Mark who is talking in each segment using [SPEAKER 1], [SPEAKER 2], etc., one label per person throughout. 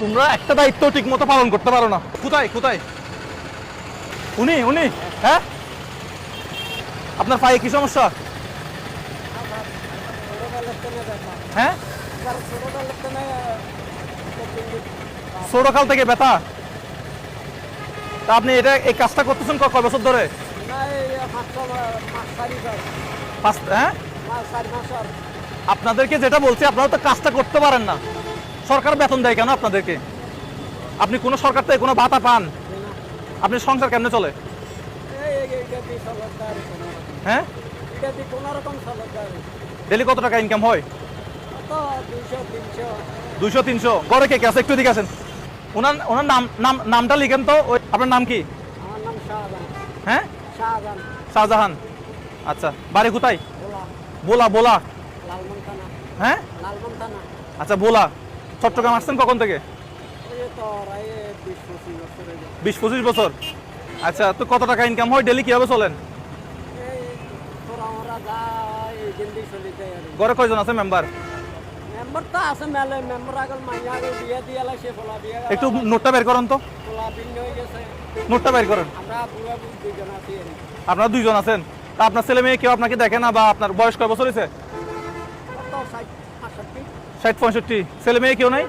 [SPEAKER 1] তোমরা একটা দায়িত্ব ঠিক মতো পালন করতে পারো না। কোথায় কোথায় উনি উনি হ্যাঁ, আপনার পায়ে কি সমস্যা? হ্যাঁ, ছোটকাল থেকে ব্যথা। তা আপনি এটা এই কাজটা করতেছেন কয় বছর ধরে? হ্যাঁ, আপনাদেরকে যেটা বলছি, আপনারা তো কাজটা করতে পারেন না। সরকার বেতন দেয় কেন আপনাদেরকে? আপনি কোনো সরকার থেকে কোনো ভাতা পান? আপনি সংসার কেমনে চলে? হ্যাঁ, ডেলি কত টাকা ইনকাম হয়? 200-300। গড়ে কে কে আছে? একটু দিকে আসেন। ওনার ওনার নামটা লিখেন তো। আপনার নাম কি? হ্যাঁ, শাহজাহান। আচ্ছা, বাড়ি কোথায়? বোলা। বোলা হ্যাঁ, আচ্ছা বোলা। চট্টগ্রাম আসছেন কখন থেকে? 20-25 বছর। আচ্ছা, তো কত টাকা ইনকাম হয় ডেলি? কিভাবে চলেন? ঘরে কয়জন আছে মেম্বার? একটু নোটটা বের করেন তো। নোটটা বের করেন। আপনারা 2 জন আছেন। তা আপনার ছেলে মেয়ে কেউ আপনাকে দেখে না? বা আপনার বয়স কয় বছর হয়েছে? 60-65। ছেলে মেয়ে কেউ নাই?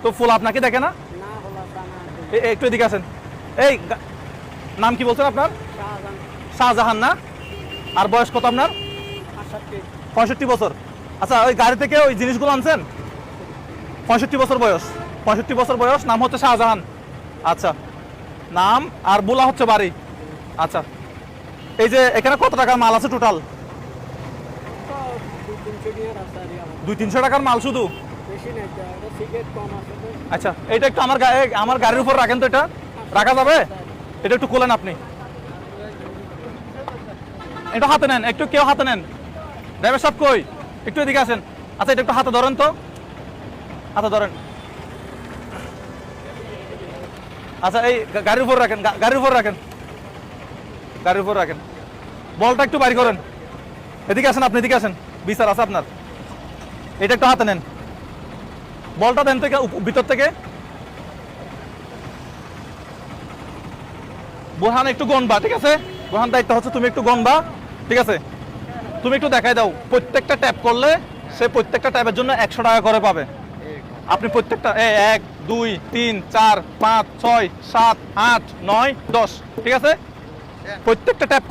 [SPEAKER 1] তো ফুল আপনাকে দেখে না? একটু এদিকে আসেন। এই নাম কি বলছেন আপনার? শাহজাহান না? আর বয়স কত আপনার? 65 বছর। আচ্ছা, ওই গাড়ি থেকে ওই জিনিসগুলো আনছেন? 65 বছর বয়স। 65 বছর বয়স, নাম হচ্ছে শাহজাহান। আচ্ছা, নাম আর বোলা হচ্ছে বাড়ি। আচ্ছা, এই যে এখানে কত টাকার মাল আছে টোটাল? 200-300 টাকার মাল শুধু? আচ্ছা, এটা একটু আমার গাড়ির উপর রাখেন তো। এটা রাখা যাবে? এটা একটু খোলেন আপনি। একটু হাতে নেন, একটু কেউ হাতে নেন। ড্রাইভার সাহেব কই? একটু এদিকে আসেন। আচ্ছা, এটা একটু হাতে ধরেন তো। হাতে ধরেন। আচ্ছা, এই গাড়ির উপর রাখেন, গাড়ির উপর রাখেন, গাড়ির উপর রাখেন। বলটা একটু বাইর করেন। এদিকে আসেন, আপনি এদিকে আসেন। বিচার আছে আপনার। এটা একটু হাতে নেন। বলটা দেন থেকে ভিতর থেকে। বোরহান একটু গনবা, ঠিক আছে? বোরহান দায়িত্ব হচ্ছে তুমি একটু গনবা, ঠিক আছে? তুমি একটু দেখাই দাও। প্রত্যেকটা ট্যাপ করলে সে প্রত্যেকটা ট্যাপের জন্য 100 টাকা করে পাবে। আপনি প্রত্যেকটা 1, 2, 3, 4, 5, 6, 7, 8, 9, 10, ঠিক আছে? প্রত্যেকটা ট্যাপ